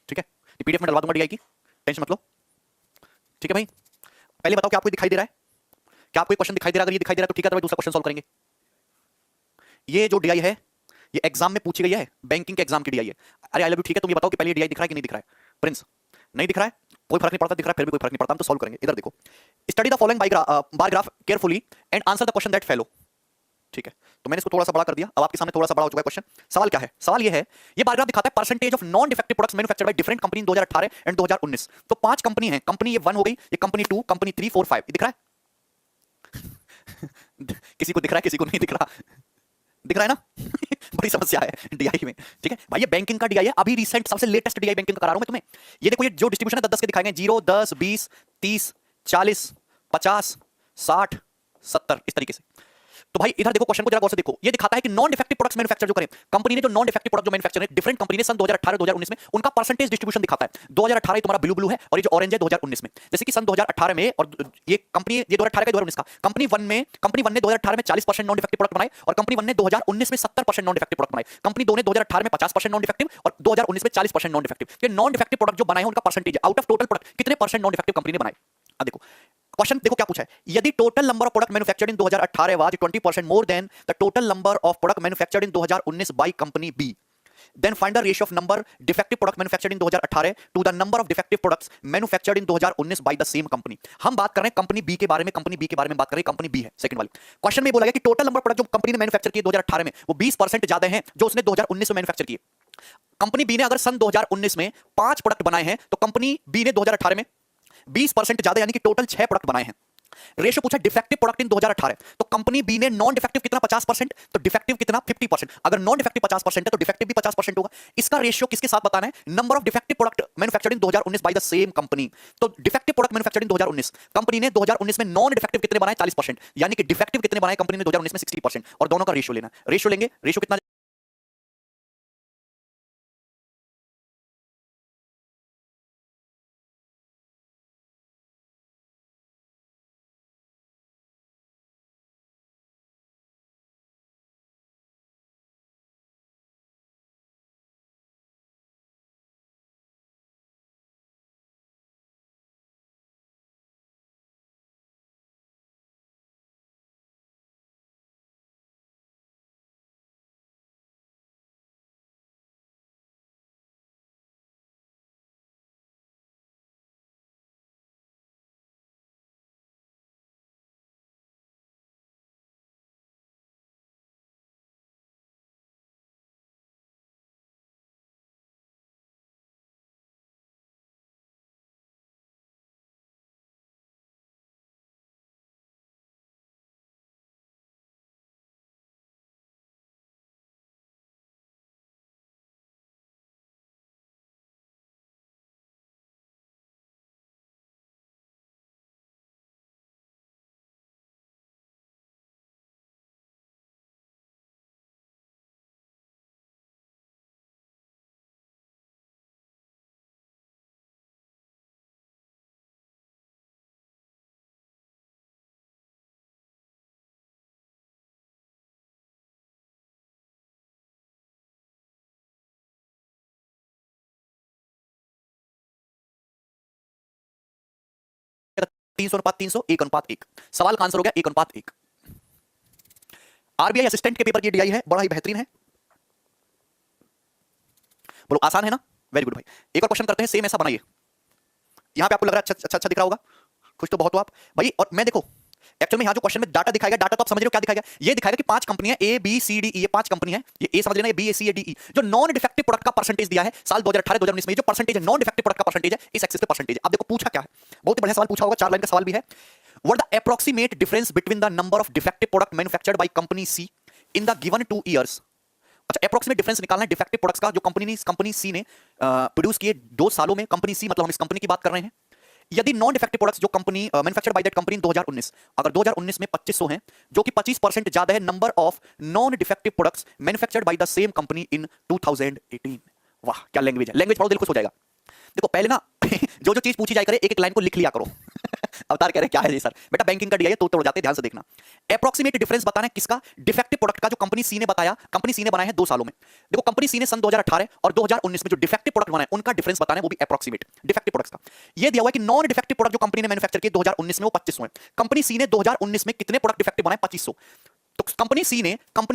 ठीक है, पीडीएफ में डलवा दूंगा डीआई की, टेंशन मत लो। ठीक है भाई, पहले बताओ क्या आपको दिखाई दे रहा है, क्या आपको क्वेश्चन दिखाई दे रहा है? अगर ये दिखाई दे रहा है तो ठीक है, तो दूसरा क्वेश्चन सॉल्व करेंगे। ये जो डीआई है ये एग्जाम में पूछी गई है, बैंकिंग के एग्जाम की डीआई है। अरे आई लव यू, ठीक है, तुम ये बताओ कि पहले डीआई दिख रहा है कि नहीं दिख रहा है? प्रिंस नहीं दिख रहा है, कोई फर्क नहीं पड़ता, दिख रहा है फिर भी कोई फर्क नहीं पड़ता, हम तो सॉल्व करेंगे। इधर देखो, study the following bar graph carefully and answer the question that follow. ठीक है, तो मैंने इसको थोड़ा सा बड़ा कर दिया, अब आपके सामने थोड़ा सा बड़ा हो चुका है क्वेश्चन। सवाल क्या है? सवाल ये है, ये बार ग्राफ दिखाता है percentage of non defective products manufactured by different company in 2018 and 2019। तो 5 कंपनी है, कंपनी ये 1 हो गई, ये कंपनी 2, कंपनी 3, 4, 5, ये दिख रहा है? किसी को दिख रहा है, किसी को नहीं दिख रहा, दिख रहा है ना? बड़ी समस्या है डीआई में। ठीक है भाई, ये बैंकिंग का डीआई है, अभी रिसेंट सबसे लेटेस्ट डीआई बैंकिंग का करा रहा हूं मैं तुम्हें। ये देखो, ये जो डिस्ट्रीब्यूशन है 10 10 के दिखाए गए, 0, 10, 20, 30, 40, 50, 60, 70, इस तरीके से। तो भाई इधर देखो, क्वेश्चन को जरा गौर से देखो, ये दिखाता है कि नॉन डिफेक्टिव प्रोडक्ट्स मैन्युफैक्चर जो करें कंपनी ने, जो नॉन डिफेक्टिव प्रोडक्ट जो मैन्युफैक्चर है डिफरेंट कंपनी ने सन 2018 2019 में, उनका परसेंटेज डिस्ट्रीब्यूशन दिखाता है। 2018 तुम्हारा ब्लू ब्लू है और ये जो ऑरेंज है 2019 में। जैसे कि सन 2018 में, और ये कंपनी, ये 2018 का 2019 का, कंपनी 1 ने 2018 में 40% नॉन डिफेक्टिव प्रोडक्ट बनाए, और कंपनी 1 ने 2019 में 70% नॉन डिफेक्टिव प्रोडक्ट बनाए। कंपनी 2 ने 2018 में 50% नॉन डिफेक्टिव और 2019 में 40% नॉन डिफेक्टिव। ये नॉन डिफेक्टिव प्रोडक्ट जो बनाए हैं उनका percentage out of total product कितने परसेंट नॉन डिफेक्टिव कंपनी ने बनाए। अब देखो क्वेश्चन, देखो क्या पूछा है, यदि total number of product manufactured in 2018 was 20% more than the total number of product manufactured in 2019 by company B, then find the ratio of number defective product manufactured in 2018 to the number of defective products manufactured in 2019 by the same company. हम बात कर रहे हैं company B के बारे में, company B के बारे में बात कर रहे हैं, कंपनी बी है सेकंड वाली। क्वेश्चन में बोला गया कि टोटल नंबर प्रोडक्ट जो कंपनी ने मैन्युफैक्चर किए 2018 में, वो 20% ज्यादा हैं जो उसने 2019 में मैन्युफैक्चर किए। कंपनी बी ने अगर सन 2019 में 5 प्रोडक्ट बनाए हैं, तो कंपनी बी ने 2018 में 20% ज्यादा, यानी कि टोटल 6 प्रोडक्ट बनाए हैं। रेशियो पूछा डिफेक्टिव प्रोडक्ट इन 2018, तो कंपनी बी ने नॉन डिफेक्टिव कितना 50%, तो डिफेक्टिव कितना 50%। अगर नॉन डिफेक्टिव 50% है तो डिफेक्टिव भी 50% होगा। इसका रेशियो किसके साथ बताना है? Number of defective product manufactured in 2019 by the same company. तो defective product manufactured in 2019, company ने 2019 में नॉन डिफेक्टिव कितने बनाए? 40%, यानी कि डिफेक्टिव कितने बनाए कंपनी ने 2019 में? 60%। और दोनों का रेशियो लेना, रेशियो लेंगे, रेशियो कितना? तीन सौ अनुपात 300, 1:1। सवाल का आंसर हो गया 1:1। आरबीआई असिस्टेंट के पेपर की डीआई है, बड़ा ही बेहतरीन है। बोलो आसान है ना? वेरी गुड भाई। एक और क्वेश्चन करते हैं, सेम ऐसा बनाइए। यहां पे आपको लग रहा है अच्छा अच्छा अच्छा दिख रहा होगा, कुछ तो बहुत हो आप भाई। और मैं देखो एक्चुअल में यहां जो क्वेश्चन में डाटा दिखाएगा, डाटा तो आप समझ रहे हो क्या दिखाएगा? ये दिखाएगा कि 5 कंपनियां A B C D E, ये 5 कंपनी है, ये ए समझ लेना, ये बी ए सी डी ई, जो नॉन डिफेक्टिव प्रोडक्ट का परसेंटेज दिया है साल 2018 2019 में, जो परसेंटेज है नॉन डिफेक्टिव प्रोडक्ट का परसेंटेज है, इस एक्सिस पे परसेंटेज। अब देखो पूछा क्या है, बहुत ही बढ़िया सवाल पूछा होगा, 4 लाइन का सवाल भी है। What the approximate difference between the number of defective product manufactured by company C in the given 2 years. अच्छा, एप्रोक्सीमेट डिफरेंस निकालना है डिफेक्टिव प्रोडक्ट्स का जो कंपनी सी ने प्रोड्यूस किए 2 सालों में। कंपनी सी मतलब हम इस कंपनी की बात कर रहे हैं। यदि नॉन डिफेक्टिव प्रोडक्ट्स जो company manufactured by that company इन 2019, अगर 2019 में 2500 हैं, जो कि 25% ज्यादा है number of non defective products manufactured bye the same company इन 2018। वाह क्या लैंग्वेज है, लैंग्वेज पढ़ो दिल खुश हो जाएगा। देखो पहले ना जो जो चीज पूछी जाए करे एक एक लाइन को लिख लिया करो। अवतार कह रहे हैं क्या है ये सर? बेटा बैंकिंग का डीआई तो तोड़ जाते हैं, ध्यान से देखना। अप्रोक्सीमेट डिफरेंस बताना है किसका? डिफेक्टिव प्रोडक्ट का, जो कंपनी सी ने बताया, कंपनी सी ने बनाया है 2 सालों में। देखो कंपनी सी ने सन 2018 और 2019 में जो डिफेक्टिव प्रोडक्ट बनाए उनका डिफरेंस बताना है, वो भी अप्रोक्सीमेट डिफेक्टिव प्रोडक्ट्स का। ये दिया हुआ है कि नॉन डिफेक्टिव प्रोडक्ट जो कंपनी ने मैन्युफैक्चर किए 2019 में वो 2500 है। कंपनी सी ने 2019 में कितने प्रोडक्ट डिफेक्टिव बनाए? 2500। तो कंपनी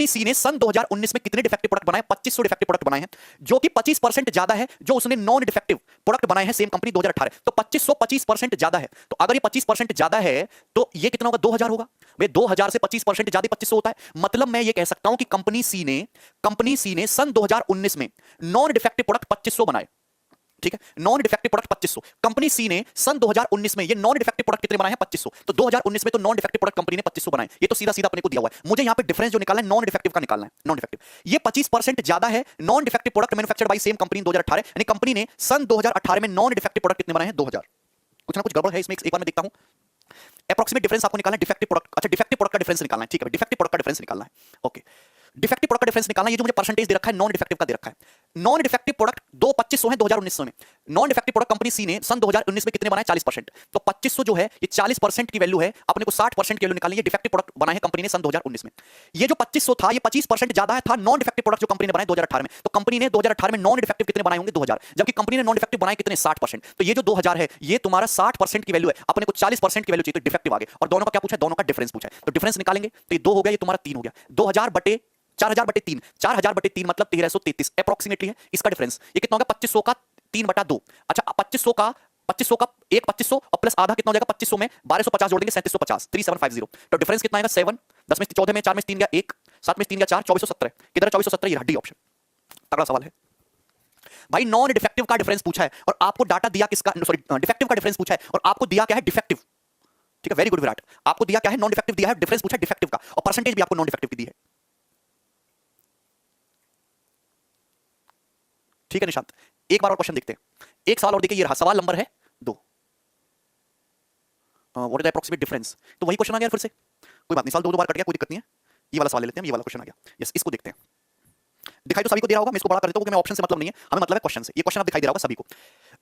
सी ने सन 2019 में कितने डिफेक्टिव प्रोडक्ट बनाए? 2500 डिफेक्टिव प्रोडक्ट बनाए हैं, जो कि 25% ज्यादा है जो उसने नॉन डिफेक्टिव प्रोडक्ट बनाए हैं सेम कंपनी 2018। तो 2500 25% ज्यादा है। तो अगर ये 25% ज्यादा है तो ये कितना होगा? 2000 होगा। भाई 2000 से 25% ज्यादा 2500 होता है। मतलब मैं ये कह सकता हूं कि कंपनी सी ने सन 2019 में नॉन डिफेक्टिव प्रोडक्ट 2500 बनाए। ठीक है, नॉन डिफेक्टिव प्रोडक्ट 2500। कंपनी सी ने सन 2019 में ये नॉन डिफेक्टिव प्रोडक्ट कितने बनाए हैं? 2500। तो 2019 में तो नॉन डिफेक्टिव प्रोडक्ट कंपनी ने 2500 बनाए। ये तो सीधा सीधा अपने को दिया हुआ है। मुझे यहां पे डिफरेंस जो निकालना है नॉन डिफेक्टिव का निकालना है। नॉन डिफेक्टिव ये 25% ज्यादा है non defective product manufactured bye same company 2018, यानी कंपनी ने सन 2018 में नॉन डिफेक्टिव प्रोडक्ट कितने बनाए हैं? 2000। कुछ ना कुछ गड़बड़ है इसमें, एक बार मैं देखता हूं। अप्रोक्सीमेट डिफरेंस आपको निकालना है डिफेक्टिव प्रोडक्ट। अच्छा, डिफेक्टिव प्रोडक्ट का डिफरेंस निकालना है। ठीक है, डिफेक्टिव प्रोडक्ट का डिफरेंस निकालना है। ओके, डिफेक्टिव प्रोडक्ट का डिफरेंस निकालना है। ये जो मुझे परसेंटेज दे रखा है नॉन डिफेक्टिव का दे रखा है। नॉन डिफेक्टिव प्रोडक्ट 2500 है 2019 में। नॉन डिफेक्टिव प्रोडक्ट कंपनी सी ने सन 2019 में कितने बनाए? 40%। तो 2500 जो है ये 40% की वैल्यू है, अपने को 60% की वैल्यू निकालनी है। डिफेक्टिव प्रोडक्ट बनाए हैं कंपनी ने सन 2019 में। ये जो 2500 था ये 25% ज्यादा है था नॉन डिफेक्टिव प्रोडक्ट जो कंपनी ने बनाए 2018 में। तो कंपनी ने 2018 में नॉन डिफेक्टिव कितने बनाए होंगे? 2000। जबकि कंपनी ने नॉन डिफेक्टिव बनाए कितने? 60%। तो ये जो 2000 है ये तुम्हारा 60% की वैल्यू है, अपने को 40% की वैल्यू चाहिए, तो डिफेक्टिव आ गए। और दोनों का क्या पूछा है? दोनों का डिफरेंस पूछा है। तो डिफरेंस निकालेंगे तो ये 2 हो गया, ये तुम्हारा 3 हो गया। 2000 बटे 4000 बटे 3, 4000 बटे 3 मतलब 1333 अप्रोक्सीमेटली है इसका डिफरेंस। ये कितना होगा? 2500 का 3 बटा 2। अच्छा, 2500 का एक 2500 और प्लस आधा कितना हो जाएगा? 2500 में 1250 जोड़ देंगे 3750, 3750। तो डिफरेंस कितना आएगा? 7। 10 में 14 में 4 में 3 गया 1, 7 में 3 गया 4, 2417। किधर है 2417? ये डी ऑप्शन। तगड़ा सवाल है भाई। नॉन डिफेक्टिव का डिफरेंस पूछा है और आपको डाटा दिया किसका? सॉरी, डिफेक्टिव का डिफरेंस पूछा है और आपको दिया क्या है? डिफेक्टिव। ठीक है, वेरी गुड विराट। आपको दिया क्या है? नॉन डिफेक्टिव दिया है, डिफरेंस पूछा है डिफेक्टिव का, और परसेंटेज भी आपको नॉन डिफेक्टिव की दी है। ठीक है निशांत, एक बार और क्वेश्चन देखते हैं। एक सवाल और देखिए, ये रहा सवाल नंबर है 2। What is the approximate difference? तो वही क्वेश्चन आ गया फिर से, कोई बात नहीं, सवाल 2 बार कट गया, कोई दिक्कत नहीं है। ये वाला सवाल ले लेते हैं, ये वाला क्वेश्चन आ गया। यस, इसको देखते हैं। दिखाई तो सभी को दे रहा होगा, मैं इसको बड़ा कर देता हूं क्योंकि मैं ऑप्शन से मतलब नहीं है, हमें मतलब है क्वेश्चन से। ये क्वेश्चन अब दिखाई दे रहा होगा सभी को।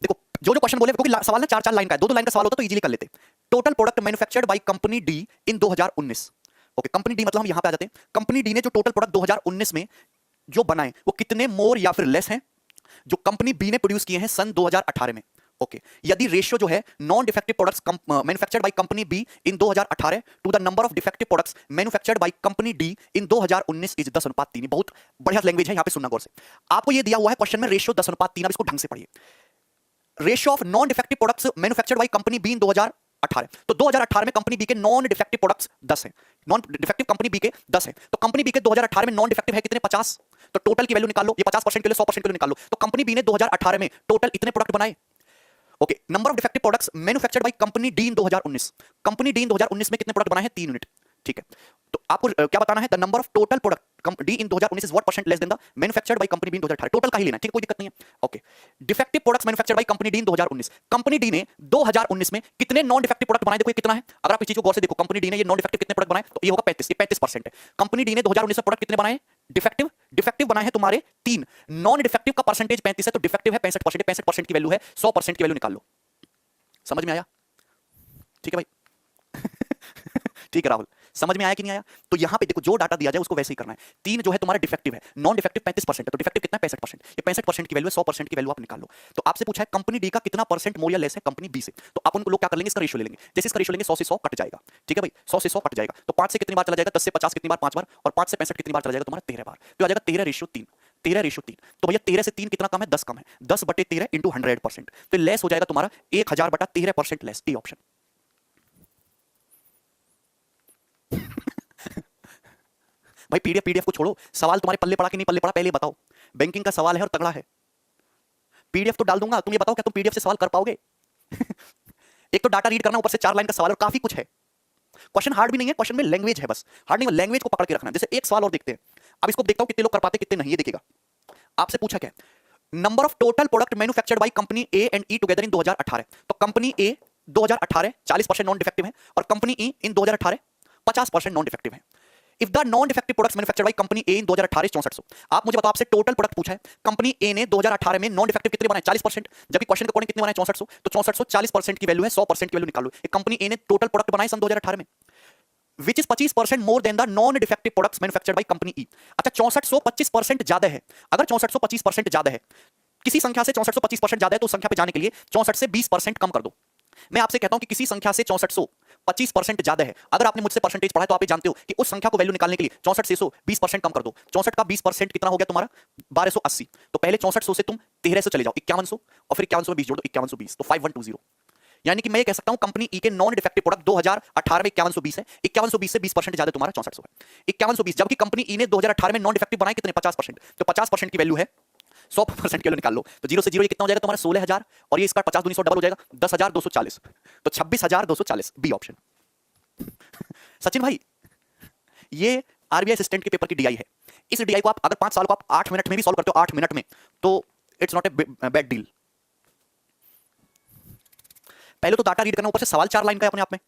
देखो जो जो क्वेश्चन बोले, क्योंकि सवाल ना 4-4 लाइन का है, 2-2 लाइन का सवाल होता तो इजीली कर लेते। Total product manufactured by company D in 2019। Okay, company D मतलब हम यहां पे आ जाते हैं। कंपनी डी ने जो टोटल प्रोडक्ट 2019 में जो बनाए वो कितने मोर या फिर लेस हैं जो कंपनी बी ने प्रोड्यूस किए हैं सन 2018 में। ओके, यदि रेशियो जो है non defective products manufactured by company B in 2018 to the number of defective products manufactured by company D in 2019 is 10:3। बहुत बढ़िया लैंग्वेज है, यहां पे सुनना गौर से। आपको ये दिया हुआ है क्वेश्चन में रेशियो 10:3। अब इसको ढंग से पढ़िए। Ratio of non defective products manufactured by company B in 2018। तो 2018 में कंपनी बी के नॉन डिफेक्टिव प्रोडक्ट्स 10 हैं। नॉन डिफेक्टिव कंपनी बी के 10 हैं। तो कंपनी बी के 2018 में नॉन डिफेक्टिव है कितने? 50। तो टोटल की वैल्यू निकाल लो, ये 50% के लिए 100% के लिए निकाल लो। तो कंपनी बी ने 2018 में टोटल इतने प्रोडक्ट बनाए। Okay, number of defective products manufactured by company D in 2019। Company D in 2019 में कितने प्रोडक्ट बनाए हैं? 3 यूनिट। ठीक है, तो आपको क्या बताना है? The number of total product D in 2019 is what percent less then the manufactured by company B in 2018। Total का ही लेना है, ठीक है, कोई दिक्कत नहीं है। Okay, defective products manufactured by company D in 2019। Company D ने 2019 में कितने नॉन डिफेक्टिव प्रोडक्ट बनाए? देखो ये कितना है, अगर आप इस चीज को गौर से देखो, कंपनी डी ने ये नॉन डिफेक्टिव कितने प्रोडक्ट बनाए? तो ये होगा 35, ये 35% है। कंपनी डी ने 2019 में प्रोडक्ट कितने बनाए? डिफेक्टिव डिफेक्टिव बनाए हैं तुम्हारे 3। नॉन डिफेक्टिव का परसेंटेज 35 है, तो डिफेक्टिव है 65%। 65% की वैल्यू है, 100% की वैल्यू निकाल लो। समझ में आया? ठीक है भाई। ठीक है राहुल, समझ में आया कि नहीं आया? तो यहां पे देखो जो डाटा दिया जाए उसको वैसे ही करना है। 3 जो है तुम्हारा डिफेक्टिव है, नॉन डिफेक्टिव 35% है, तो डिफेक्टिव कितना है? 65%। ये 65% की वैल्यू है, 100% की वैल्यू आप निकाल लो। तो आपसे पूछा है कंपनी डी का कितना परसेंट मोर या लेस है कंपनी बी से, तो आप उनको लोग क्या कर लेंगे? इसका रेशियो ले लेंगे। जैसे इसका रेशियो लेंगे 100 से 100 कट जाएगा। ठीक है भाई, 100 से 100 कट जाएगा। तो 5 से कितनी बार चला जाएगा? 10 से 50 कितनी बार? 5 बार। और 5 से 65 कितनी बार चला जाएगा? तुम्हारा 13 बार। तो आ जाएगा 13:3। 13:3। तो भैया 13 से 3 कितना कम है? 10 कम है। 10 बटे 13 इंटू 100%। तो लेस हो जाएगा तुम्हारा 1000 बटा 13% लेस। D option. भाई पीडीएफ को छोड़ो, सवाल तुम्हारे पल्ले पड़ा कि नहीं पल्ले पड़ा पहले बताओ। बैंकिंग का सवाल है और तगड़ा है। पीडीएफ तो डाल दूंगा, तुम ये बताओ क्या तुम पीडीएफ से सवाल कर पाओगे? एक तो डाटा रीड करना, ऊपर से 4 लाइन का सवाल और काफी कुछ है। क्वेश्चन हार्ड भी नहीं है, क्वेश्चन में लैंग्वेज है, बस हार्ड नहीं, लैंग्वेज को पकड़ के रखना। जैसे एक सवाल और देखते हैं, अब इसको देखता हूं कितने लोग कर पाते कितने नहीं। ये देखिएगा, आपसे पूछा क्या? Number of total product manufactured by company A and E together in 2018। तो कंपनी ए 2018 40% नॉन डिफेक्टिव है और company E in 2018 50% non defective है। If the non defective products manufactured by company A in 2018 6400। आप मुझे बताओ, आपसे टोटल प्रोडक्ट पूछा है, कंपनी ए ने 2018 में नॉन डिफेक्टिव कितने बनाए? 40%। जबकि क्वेश्चन के अकॉर्डिंग कितने बनाए? 6400। तो 6400 40% की वैल्यू है, 100% की वैल्यू निकालो। एक कंपनी ए ने टोटल प्रोडक्ट बनाए सन 2018 में, which is 25% more than the non defective products manufactured by company E. अच्छा, 6400 25% ज्यादा है। अगर 6400 25% ज्यादा है, किसी संख्या से 6400 25% ज्यादा है, तो उस संख्या पे जाने के लिए 64 से 20% कम कर दो। मैं आपसे कहता हूं कि किसी संख्या से 6400 25% ज्यादा है। अगर आपने मुझसे परसेंटेज पढ़ा है तो आप ये जानते हो कि उस संख्या को वैल्यू निकालने के लिए 64 से 20% कम कर दो। 64 का 20% कितना हो गया तुम्हारा? 1280। तो पहले 6400 से तुम 1300 चले जाओ, 5100, और फिर 5100 में 20 जोड़ दो, 5120, तो 5120। यानी कि मैं ये कह सकता हूं कंपनी ई के नॉन डिफेक्टिव प्रोडक्ट 2018 में 5120 है। 5120 से 20% ज्यादा तुम्हारा 6400 है। 5120, जबकि कंपनी ई ने 2018 में नॉन डिफेक्टिव बनाए कितने? 50%। तो 50% की वैल्यू है 100% के लिए निकाल लो। तो 0 से 0 ये कितना हो जाएगा तुम्हारा? 16000, और ये इसका 50 दूनी 100 डबल हो जाएगा 10240। तो 26240, बी ऑप्शन। सचिन भाई, ये आरबीआई असिस्टेंट के पेपर की डीआई है। इस डीआई को आप अगर 5 साल को आप 8 मिनट में भी सॉल्व करते हो, 8 मिनट में, तो it's not a bad deal. पहले तो डाटा रीड करना, ऊपर से सवाल 4 लाइन का है अपने आप में,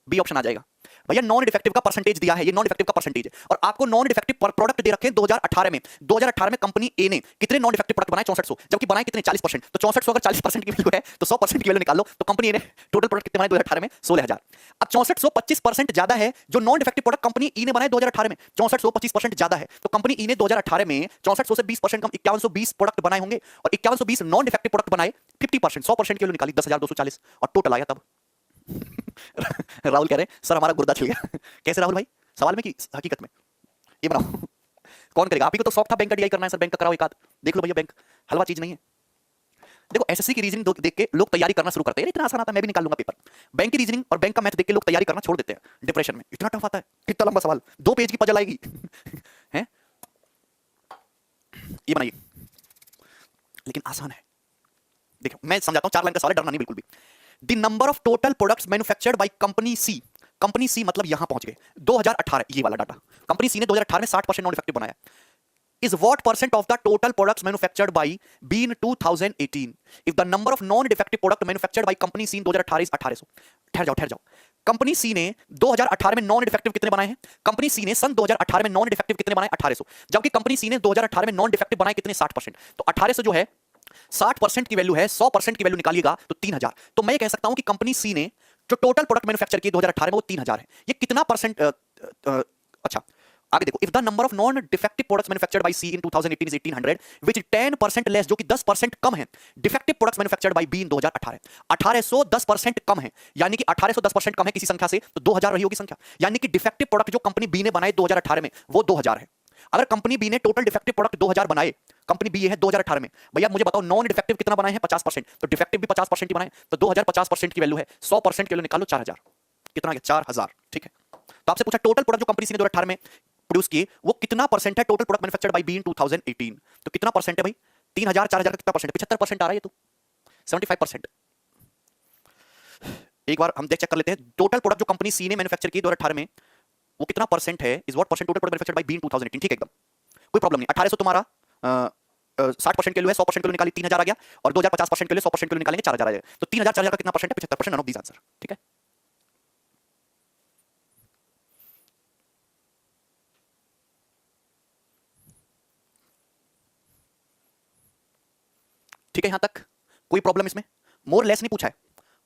बी ऑप्शन आ जाएगा। भैया नॉन डिफेक्टिव का परसेंटेज दिया है, ये नॉन डिफेक्टिव का परसेंटेज है, और आपको नॉन डिफेक्टिव प्रोडक्ट दे रखे हैं 2018 में। 2018 में कंपनी ए ने कितने नॉन डिफेक्टिव प्रोडक्ट बनाए? 6400, जबकि बनाए कितने? 40%। तो 6400 अगर 40% की वैल्यू है तो 100% की वैल्यू निकाल लो। तो कंपनी ए ने टोटल प्रोडक्ट कितने बनाए 2018 में? 16000। अब 6400 25% ज्यादा है, जो नॉन डिफेक्टिव प्रोडक्ट कंपनी ई ने बनाए 2018 में। 6400 25% ज्यादा है, तो कंपनी ई ने 2018 में 6400 से 20% कम 5120 प्रोडक्ट बनाए होंगे, और 5120 नॉन डिफेक्टिव प्रोडक्ट बनाए 50%, 100% की वैल्यू निकाली 10240, और टोटल आया तब। राहुल कह रहे हैं सर हमारा गुर्दा छिल गया। कैसे राहुल भाई? सवाल में कि हकीकत में? ये बनाओ। कौन करेगा? आप ही को तो शौक था बैंक का डीआई करना है सर, बैंक का कराओ एक आध। देख लो भैया, बैंक हलवा चीज नहीं है। देखो एसएससी की रीजनिंग देख के लोग तैयारी करना शुरू करते हैं, इतना आसान आता है, मैं भी निकाल लूंगा पेपर। बैंक की रीजनिंग और बैंक का मैथ देख के लोग तैयारी करना छोड़ देते हैं डिप्रेशन में। इतना टफ आता है, इतना लंबा सवाल, 2 पेज की पजल आएगी। हैं? ये बनाइए, लेकिन आसान है। देखो मैं समझाता हूं, 4 लाइन का सवाल है, डरना नहीं बिल्कुल भी। The number of total products manufactured by company C, company C मतलब यहां पहुंच गए 2018, ये वाला डाटा। कंपनी सी ने 2018 में 60% नॉन डिफेक्टिव बनाया। Is what percent of the total products manufactured by B in 2018? If the number of non defective product manufactured by company C in 2018 is 1800। ठहर जाओ। कंपनी सी ने 2018 में नॉन डिफेक्टिव कितने बनाए हैं? कंपनी सी ने सन 2018 में नॉन डिफेक्टिव कितने बनाए? 1800। जबकि कंपनी सी ने 2018 में नॉन डिफेक्टिव बनाए कितने? 60%। तो 1800 जो है 60% की वैल्यू है, 100% की वैल्यू निकालिएगा तो 3000। तो मैं कह सकता हूं कि कंपनी सी ने जो टोटल प्रोडक्ट मैन्युफैक्चर किए 2018 में वो 3000 है। ये कितना परसेंट? अच्छा आगे देखो, if the number of non defective products manufactured by C in 2018 is 1800 which is 10% less, जो कि 10% कम है, defective products manufactured by B in 2018। 1800 10% कम है, यानी कि 1800 10% कम है किसी संख्या से, तो 2000 रही होगी संख्या। यानी कि डिफेक्टिव प्रोडक्ट जो कंपनी बी ने बनाए 2018 में वो 2000 है। अगर कंपनी बी ने टोटल डिफेक्टिव प्रोडक्ट 2000 बनाए, कंपनी बी है 2018 में, भैया मुझे बताओ नॉन डिफेक्टिव कितना बनाए हैं? 50%। तो डिफेक्टिव भी 50% ही बनाए, तो 2000 50% की वैल्यू है, 100% की वैल्यू निकालो 4000। कितना आ गया? 4000। ठीक है, तो आपसे पूछा टोटल प्रोडक्ट जो कंपनी सी ने 2018 में प्रोड्यूस किए वो कितना परसेंट है total product manufactured by B in 2018? तो कितना परसेंट है भाई? 3000 4000 का कितना परसेंट है? 75% आ रहा है ये तो, 75%। एक बार हम चेक कर लेते हैं, टोटल प्रोडक्ट जो कंपनी सी ने मैन्युफैक्चर किए 2018 में वो कितना परसेंट है? Is what percent total product manufactured by B in 2018? ठीक है, एकदम कोई प्रॉब्लम नहीं। 1800 तुम्हारा 60% के लिए है, 100% के लिए निकाली 3000 आ गया, और 2000 50% के लिए 100% के लिए निकालेंगे 4000 आ जाएगा। तो 3000 4000 का कितना परसेंट है? 75%। None of these answer. ठीक है, ठीक है, यहां तक कोई प्रॉब्लम इसमें? मोर लेस नहीं पूछा है,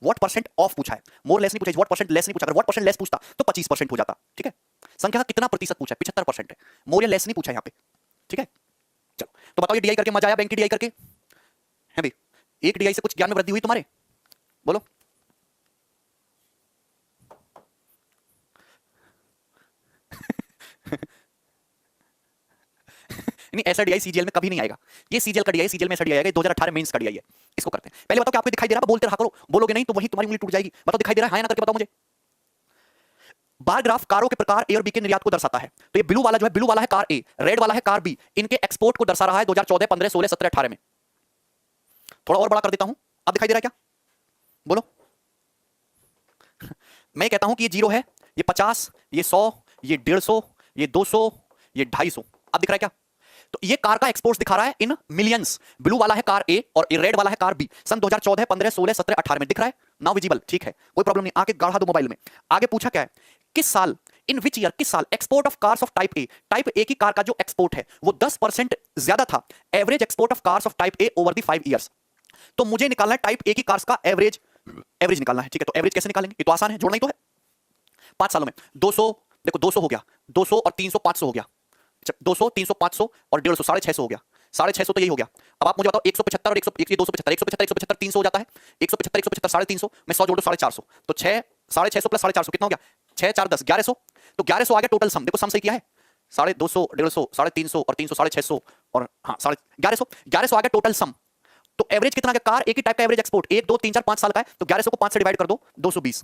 व्हाट परसेंट ऑफ पूछा है, मोर लेस नहीं पूछा है, व्हाट परसेंट लेस नहीं पूछा। अगर व्हाट परसेंट लेस पूछता तो 25% हो जाता। ठीक है, संख्या का कितना प्रतिशत पूछा है? 75% है, मोर या लेस नहीं पूछा है यहां पे। ठीक है, चलो तो बताओ ये डीआई करके मजा आया? बैंक की डीआई करके है भाई? एक डीआई से कुछ ज्ञान में वृद्धि हुई तुम्हारे? बोलो। नहीं, ऐसा डीआई सीजीएल में कभी नहीं आएगा। ये सीजीएल का डीआई, सीजीएल में ऐसा डीआई आएगा, 2018 मेंस का डीआई है। इसको करते हैं। पहले बताओ कि आपको दिखाई दे रहा है? बोलते रहा करो, बोलोगे नहीं तो वही तुम्हारी उंगली टूट जाएगी। बताओ दिखाई दे रहा है? हाँ ना करके बताओ मुझे। बार ग्राफ कारों के प्रकार ए और बी के निर्यात को दर्शाता है। तो ये ब्लू वाला जो है, ब्लू वाला है कार ए, रेड वाला है कार बी। इनके एक्सपोर्ट को दर्शा रहा है 2014 15 16 17 18 में। थोड़ा और बड़ा कर देता हूं, अब दिखाई दे रहा है क्या? बोलो। मैं कहता हूं कि ये 0 है, ये 50, ये 100, ये 150, ये 200, ये 250। अब दिख रहा है क्या? तो ये कार का एक्सपोर्ट्स दिखा रहा है इन मिलियंस। ब्लू वाला है कार ए और रेड वाला है कार बी। सन 2014 15 16 17 18 में दिख रहा है, नाउ विजिबल। ठीक है, कोई प्रॉब्लम नहीं, आगे गाढ़ा दो मोबाइल में। आगे पूछा क्या है? किस साल इन विच ईयर, किस साल, export of cars of type ए की कार का जो एक्सपोर्ट है वो 10% ज्यादा था average export of cars of type A over the 5 years. तो मुझे निकालना है टाइप ए की कार्स का एवरेज निकालना है, ठीक है। तो एवरेज कैसे निकालेंगे, ये तो आसान है, जोड़ना ही तो है। 5 सालों में 200, देखो 200 हो गया, 200 और 300 500 हो गया, 200 300 500 और 150 650 हो गया, 650 तो यही हो गया। अब आप मुझे बताओ 175 और 175, 175 175 300 हो जाता है, 175 175 350 में 100 जोड़ दो 450, तो 6 650 प्लस 450 कितना हो गया, 6 4 10 1100। तो 1100 आ गया टोटल सम, देखो सम सही किया है, 250 150 350 और 300 650 और हाँ 1100 आ गया टोटल सम। तो एवरेज कितना आ गया, कार एक ही टाइप का एवरेज एक्सपोर्ट 1 2 3 4 5 साल का है, तो 1100 को 5 से डिवाइड कर दो, 220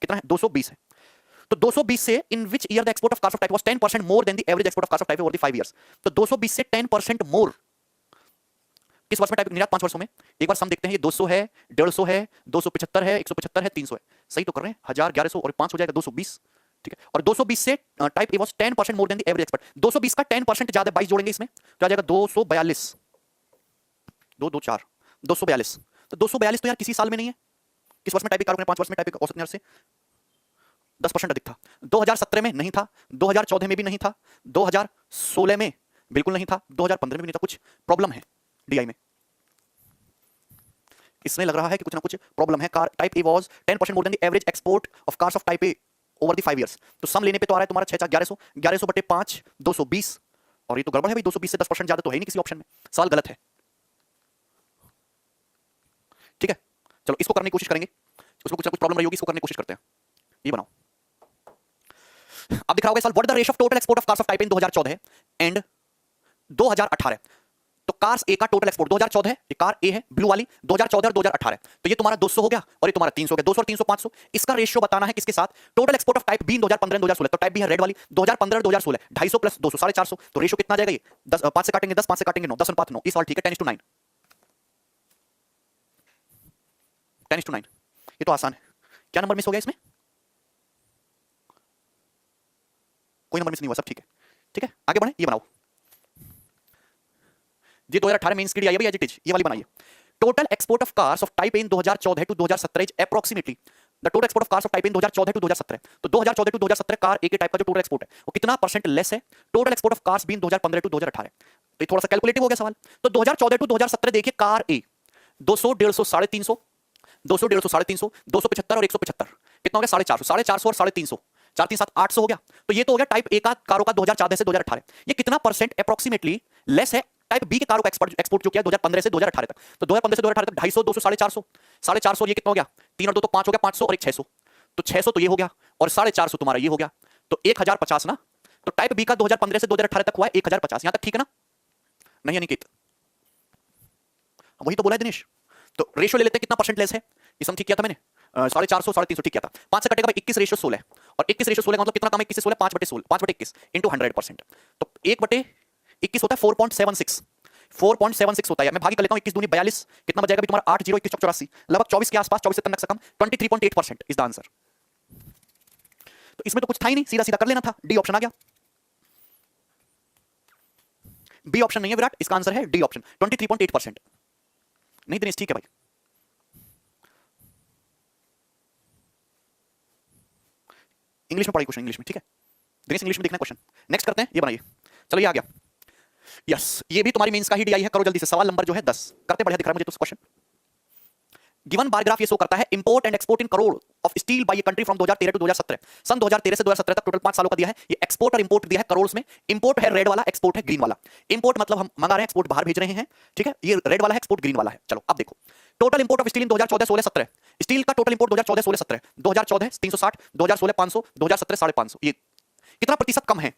कितना है, 220 है। तो 220 से in which year the export of cars of type was 10% more than the average export of cars of type over the 5 years. तो 220 से 10% मोर किस वर्ष में टाइप निर्यात, 5 वर्षों में। एक बार सम देखते हैं, ये 200 है, 150 है, 275 है, 175 है, 300 है, सही तो कर रहे हैं, 1000 1100 और 5 हो जाएगा 220, ठीक है। और 220 से type A was 10% more than the average export, 220 का 10% ज्यादा, 22 जोड़ेंगे इसमें तो आ जाएगा 242, 2 2 4 242। तो 242 तो यार किसी साल में नहीं है, किस वर्ष में टाइप ए कार 5 वर्ष में टाइप ए औसत निर्यात से 10% अधिक था। 2017 में नहीं था, 2014 में भी नहीं था, 2016 में बिल्कुल नहीं था, 2015 में भी नहीं था, कुछ प्रॉब्लम है डीआई में, इसमें लग रहा है कि कुछ ना कुछ प्रॉब्लम है। Car type A was 10% more than the average export of cars of type A over the 5 years. तो सम लेने पे तो आ रहा है तुम्हारा 6 4 1100, 1100 बटे 5 220, और ये तो गड़बड़ है भाई, 220 से 10% ज्यादा तो है ही नहीं किसी ऑप्शन में, सवाल गलत है, ठीक है। चलो इसको करने की कोशिश करेंगे, उसमें कुछ ना कुछ प्रॉब्लम रही होगी, इसको करने की कोशिश करते हैं। ये बनाओ, अब दिख रहा होगा सवाल, what the ratio of total export of cars of type in 2014 and 2018। तो कार्स ए का टोटल एक्सपोर्ट 2014 है, ये कार ए है ब्लू वाली, 2014 और 2018, तो ये तुम्हारा 200 हो गया और ये तुम्हारा 300 हो गया, 200 और 300 500। इसका रेशियो बताना है किसके साथ, total export of type B 2015 2016, तो टाइप बी है रेड वाली, 2015 और 2016 250 प्लस 200 450, तो रेशियो कितना आ जाएगा, ये 10 5 से काटेंगे 10, 5 से काटेंगे 9, 10 अनुपात 9, इस सवाल ठीक है, 10:9, 10:9। ये तो आसान है। क्या नंबर मिस हो गया इसमें, कोई नंबर मिस नहीं हुआ, सब ठीक है, ठीक है। आगे बढ़े, ये बनाओ, ये 2018 मेंस की डी आई है भैया, ये वाली बनाइए। Total export of cars of type A in 2014 to 2017 is approximately the total export of cars of type A in 2014 to 2017। तो 2014 टू 2017 कार ए के टाइप का जो टोटल एक्सपोर्ट है वो कितना परसेंट लेस है total export of cars B in 2015 to 2018। तो ये थोड़ा सा कैलकुलेटिव हो गया सवाल। तो 2014 टू 2017 देखिए, कार ए 200 150 350, 200 150 350, 275 और 175 कितना हो गया, 450, 450 और 350, 4 3 7 800 हो गया। तो ये तो हो गया टाइप ए का कारों का 2014 से 2018। ये कितना परसेंट अप्रोक्सीमेटली लेस है टाइप बी के कारों का एक्सपोर्ट जो किया 2015 से 2018 तक। तो 2015 से 2018 तक 250 200 450, 450 ये कितना हो गया, 3 और 2 तो 5 हो गया, 500 और 1 600, तो 600 तो ये हो गया और 450 तुम्हारा ये हो गया, तो 1050 ना। तो टाइप बी का 2015 से 2018 तक हुआ है 1050, यहां तक ठीक है ना, नहीं अनिकेत, वही तो बोला है दिनेश। तो रेशियो ले लेते हैं, कितना परसेंट लेस है, ये सम ठीक किया था मैंने, 450 350 ठीक किया था। 5 से कटेगा भाई 21 रेशियो 16, और 21 रेशियो 16 का मतलब कितना कम है, 21 से 16 5/16 इंटू 100%, तो 1/21 होता है 4.76, 4.76 होता है। मैं भागी कर लेता हूं, 21 दूनी 42, कितना बच जाएगा भी तुम्हारा 8 0 21 84, लगभग 24 के आसपास, 24 से तक कम, 23.8% इज द आंसर। तो इसमें तो कुछ था ही नहीं, सीधा सीधा कर लेना था, डी ऑप्शन आ गया। बी ऑप्शन नहीं है विराट, इसका आंसर है डी ऑप्शन 23.8%। नहीं दिनेश ठीक है भाई, इंग्लिश में पढ़ाई क्वेश्चन, इंग्लिश में, ठीक है दिनेश, इंग्लिश में देखना क्वेश्चन। नेक्स्ट करते हैं, ये बनाइए, चलो ये आ गया, यस ये भी तुम्हारी मेंस का ही डी आई है। करो जल्दी से, सवाल नंबर जो है 10 करते, बढ़िया दिख रहा है मुझे तो क्वेश्चन। गिवन बार ग्राफ ये शो करता है import and export in crore of steel by country from 2013 to 2017। सन 2013 से 2017 तक टोटल 5 सालों का दिया है। ये एक्सपोर्ट और इंपोर्ट दिया है करोड़ में। इंपोर्ट है रेड वाला, एक्सपोर्ट है ग्रीन वाला। इंपोर्ट मतलब हम मंगा रहे हैं, एक्सपोर्ट बाहर भेज रहे हैं, ठीक है, ये रेड वाला है, एक्सपोर्ट ग्रीन वाला है। चलो अब देखो, total import of steel in 2014 16 17, steel का टोटल इंपोर्ट 2014 16 17, 2014 360, 2016 500, 2017 550, ये कितना प्रतिशत कम है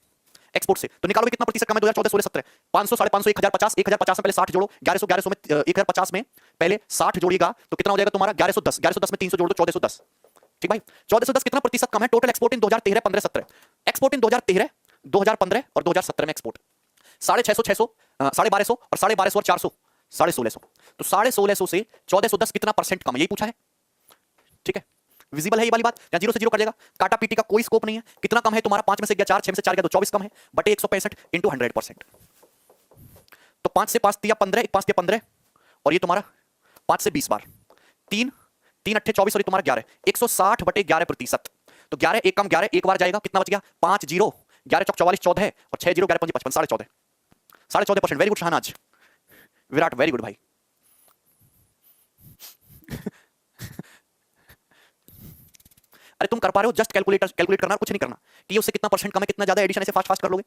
एक्सपोर्ट से, तो निकालोगे कितना प्रतिशत कम है 2014 16 17, 500 550 1050, 1050 में पहले 60 जोड़ो, 1100 1100 में 1050 में पहले 60 जोड़िएगा तो कितना हो जाएगा तुम्हारा 1110, 1110 में 300 जोड़ दो 1410, ठीक भाई 1410 कितना प्रतिशत कम है टोटल एक्सपोर्ट इन 2013 15 17, एक्सपोर्ट इन 2013 2015 और 2017 में एक्सपोर्ट 650 600 1250 और 1250 और 400 1650, तो 1650 से 1410 कितना परसेंट कम है, यही पूछा है, ठीक है विजिबल है ये वाली बात, या 0 से 0 कर देगा, काटा पीटी का कोई स्कोप नहीं है। कितना कम है तुम्हारा, 5 में से गया 4, 6 में से 4 गया तो 24 कम है, बटे 165 इंटू 100%, तो 5 से 5 दिया 15, 1 5 दिया 15, और ये तुम्हारा 5 से 20 बार 3 3 8 24 और ये तुम्हारा 11, 160 बटे 11%। तो 11 एक कम 11 एक बार जाएगा, कितना बच गया 5 जीरो, 11 चौक 44 14 है और 6 zero 11 5 55 14.5%। Very good Shahnaz, Virat very good भाई। अरे तुम कर पा रहे हो, जस्ट कैलकुलेट करना, कुछ नहीं करना। टी उससे कितना परसेंट कम है, कितना ज्यादा एडिशन, ऐसे फास्ट फास्ट कर लोगे।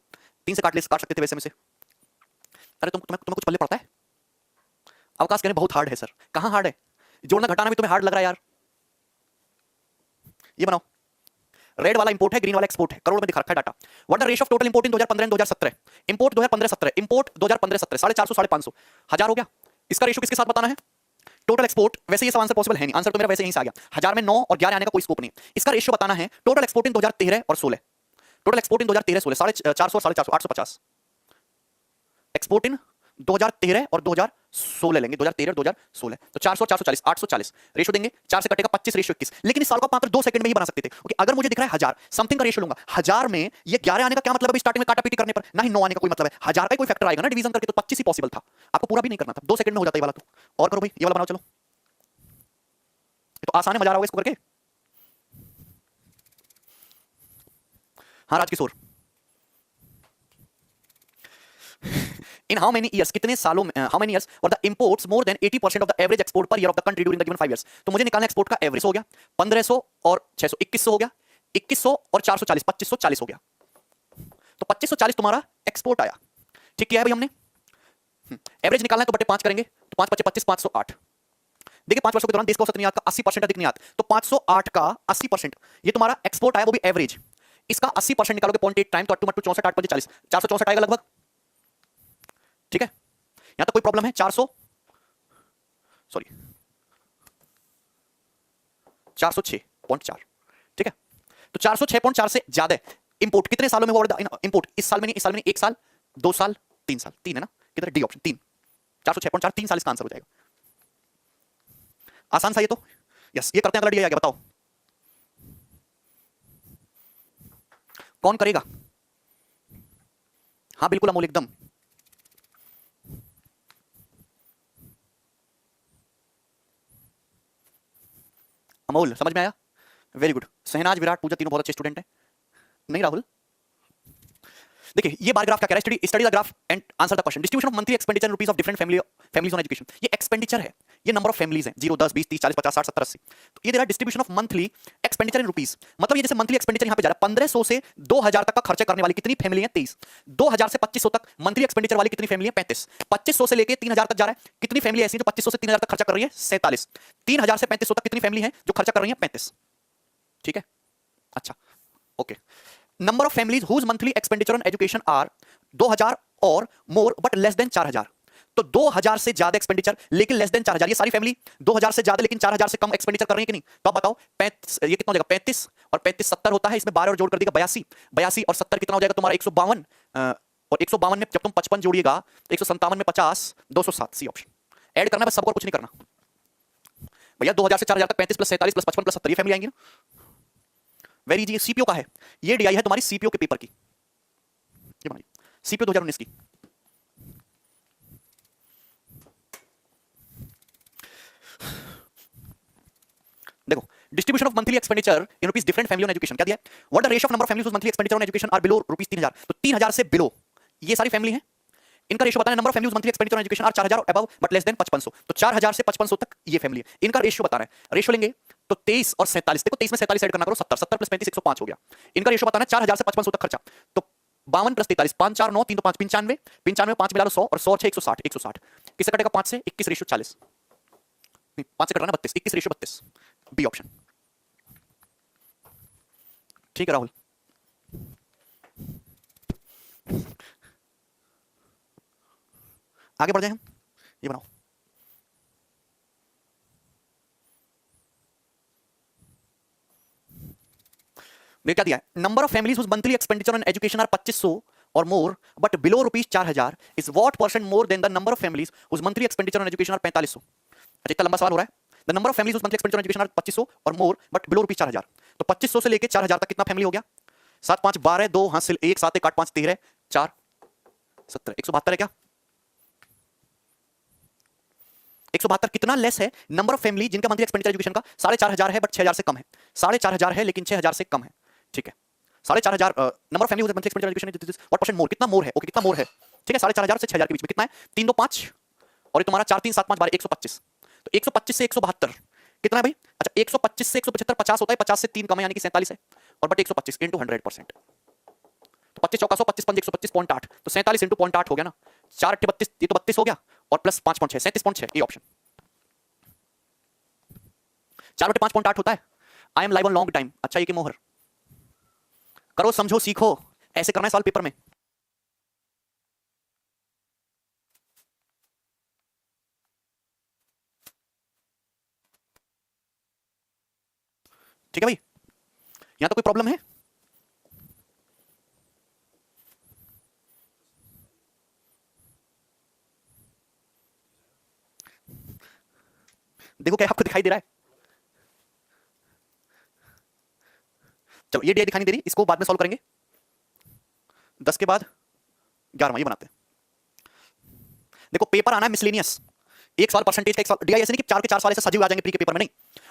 3 से काट सकते थे वैसे में से। अरे तुम्हें कुछ पल्ले पड़ता है? अवकाश कहने बहुत हार्ड है सर। कहां हार्ड है? जोड़ना घटाना भी तुम्हें हार्ड लग रहा है यार। ये बनाओ, रेड वाला इंपोर्ट है, ग्रीन वाला एक्सपोर्ट है, करोड़ में दिखा रखा है data. What the ratio of total import in 2015 and 2017? Import 2015-17, import 2015-17 450 550 1000 हो गया। इसका रेशियो किसके साथ बताना है? Total export. वैसे ये सब आंसर पॉसिबल है नहीं, आंसर तो मेरा वैसे यहीं से आ गया। 1000 में 9 और 11 आने का कोई स्कोप नहीं। इसका रेशियो बताना है टोटल एक्सपोर्ट इन 2013 और 16। टोटल एक्सपोर्ट इन 2013-16 450 450 850। एक्सपोर्ट इन 2013 और 2016 लेंगे, 2013 और 2016 तो 400 440 840 रेशियो देंगे। 4 से कटेगा 25 रेशियो 21। लेकिन इस साल को आप मात्र 2 सेकंड में ही बना सकते थे। ओके, अगर मुझे दिख रहा है 1000 समथिंग का रेशियो लूंगा, 1000 में ये 11 आने का क्या मतलब है? स्टार्टिंग में काटा पीटी करने पर ना ही 9 आने का कोई मतलब है। 1000 का कोई फैक्टर आएगा ना डिवीजन करके, तो 25 ही पॉसिबल था। आपको पूरा भी नहीं करना था, 2 सेकंड में हो जाता है ये वाला। तो और करो भाई, ये वाला बनाओ चलो। तो आसान है, मजा आ रहा होगा इसको करके। हाँ Rajkishore, in how many years, कितने सालों में, how many years were the imports more than 80% of the average export per year of the country during the given 5 years? तो मुझे निकालना एक्सपोर्ट का एवरेज हो गया 1500 और 600 2100 हो गया, 2100 और 440 2540 हो गया। तो 2540 तुम्हारा एक्सपोर्ट आया। ठीक किया है भाई हमने। एवरेज निकालना है तो बटे 5 करेंगे, तो 5 25 25 508। देखिए 5 वर्षों के दौरान देश का औसत निर्यात का 80% अधिक निर्यात, तो 508 का 80% ये तुम्हारा एक्सपोर्ट आया, वो भी एवरेज। इसका 80% निकालोगे 0.8 टाइम, तो 8 2 64 8 5 40 464 आएगा लगभग। ठीक है, यहां तक कोई प्रॉब्लम है? 406.4। ठीक है, तो 406.4 से ज्यादा इंपोर्ट कितने सालों में हुआ? इंपोर्ट इस साल में नहीं, इस साल में नहीं, 1 साल 2 साल 3 साल, 3 है ना, किधर डी ऑप्शन 3। 406.4 3 साल इसका आंसर हो जाएगा। आसान सा ये तो। यस, ये करते हैं, अगला डी आ गया, बताओ कौन करेगा? हाँ बिल्कुल अमोल, एकदम। अमोल समझ में आया? Very good. सहनाज, विराट, पूजा तीनों बहुत अच्छे स्टूडेंट हैं। नहीं राहुल, देखिए ये बार ग्राफ क्या कह रहा है? Study the graph and answer the question. Distribution of monthly expenditure rupees of different families on education. ये एक्सपेंडिचर है, ये नंबर ऑफ फैमिलीज हैं, 0 10 20 30 40 50 60 70 80। तो ये दे रहा है distribution of monthly expenditure in rupees. मतलब ये जैसे मंथली एक्सपेंडिचर यहां पे जा रहा है, 1500 से 2000 तक का खर्चा करने वाली कितनी फैमिली है? 23। 2000 से 2500 तक मंथली एक्सपेंडिचर वाली कितनी फैमिली है? 35। 2500 से लेके 3000 तक जा रहा है, कितनी फैमिली ऐसी है जो 2500 से 3000 तक खर्चा कर रही है? 47। 3000 से 3500 तक कितनी फैमिली है जो खर्चा कर रही है? 35। ठीक है, अच्छा okay. Number of families whose monthly expenditure on education are 2000 और मोर बट लेस देन 4000। तो 2000 से ज्यादा एक्सपेंडिचर लेकिन लेस देन 4000। ये सारी फैमिली 2000 से ज्यादा लेकिन 4000 से कम एक्सपेंडिचर कर रही है कि नहीं? तो आप बताओ, ये कितना हो जाएगा? 35 और 35 70 होता है, इसमें 12 और जोड़ कर देगा 82। 82 और 70 कितना हो जाएगा तुम्हारा? 152। और 152 में जब तुम 55 जोड़िएगा तो 157 में 50 207। सी ऑप्शन ऐड करना बस, सबको कुछ नहीं करना भैया। 2000 से 4000 तक 35 प्लस 47 प्लस 55 प्लस 70 ये फैमिली आएंगी ना। वेरी जी, सीपीओ का है ये, डीआई है तुम्हारी सीपीओ के पेपर की, ये बनाइए सीपीओ 2019 की। देखो distribution of monthly expenditure in rupees different family on education क्या दिया है? What the ratio of number of families whose monthly expenditure on education are below rupees 3000। तो 3000 से बिलो ये सारी फैमिली है, इनका रेशियो बताना है। Number of families monthly expenditure on education are 4000 और अबव बट लेस देन 5500। तो 4000 से 5500 तक ये फैमिली है, इनका रेशियो बताना है। रेशियो लेंगे तो 23 और 47। देखो 23 में 47 ऐड करना करो, 70 70 प्लस 35 105 हो गया। इनका रेशियो बताना है 4000 से 5500 तक खर्चा। तो 52 प्लस 43 5 4 9 3 तो 5 95 95 5 मिला लो 100 और 100 6 160 160। किससे कटेगा? 5 से 21 रेशियो 40 नहीं, 5 से कट रहा है 32 21 रेशियो 32। B option. ठीक है राहुल, आगे बढ़ जाए हम। ये बनाओ, देखिए क्या दिया है? Number of families whose monthly expenditure on education are 2500 और more but below rupees 4000 is what percent more than the number of families whose monthly expenditure on education are 4500। अच्छा इतना लंबा सवाल हो रहा है। The number of families whose monthly expenditure on education are 2500 और more but below rupees 4000। तो 2500 से लेके 4000 तक कितना फैमिली हो गया? 7 5 12 2 हासिल 1 7 1 8 5 13 4 17 172 है क्या? 172 कितना लेस है नंबर ऑफ फैमिली जिनका मंथली एक्सपेंडिचर एजुकेशन का 4,500 है बट 6,000 से कम है, 4,500 है लेकिन 6,000 से कम है, ठीक है। 4,500 number of family monthly expenditure education, what percent मोर, कितना मोर है, ओके कितना मोर है, ठीक है। 4,500 से 6,000 के बीच में कितना है, 3 2 5 और ये तुम्हारा 4 3 7 5 12 125, तो 125 से 172 कितना है भाई, अच्छा 125 से 175 50 होता है, 50 से 3 कम है यानी कि 47 है, और बट 125 इंटू 100%, तो 25 चौका 100, 25 पंजे 125.8, तो 47 इंटू 0.8 हो गया ना, 4 8 32, ये तो 32 हो गया और प्लस 5.6 37.6, ये ऑप्शन 4/5.8 होता है। I am live on long time, अच्छा ये कि मोहर करो समझो सीखो, ऐसे करना है सवाल पेपर में। ठीक है भाई, यहां तो कोई प्रॉब्लम है? देखो क्या आपको दिखाई दे रहा है, चलो ये डी दिखाई नहीं दे रही, इसको बाद में सॉल्व करेंगे। 10 के बाद 11वां ये बनाते हैं। देखो पेपर आना है मिसलेनियस, एक सवाल परसेंटेज का, एक सवाल डीआई, ऐसे नहीं कि 4 के 4 सवाल ऐसे सजीव आ जाएंगे प्री के पेपर में, नहीं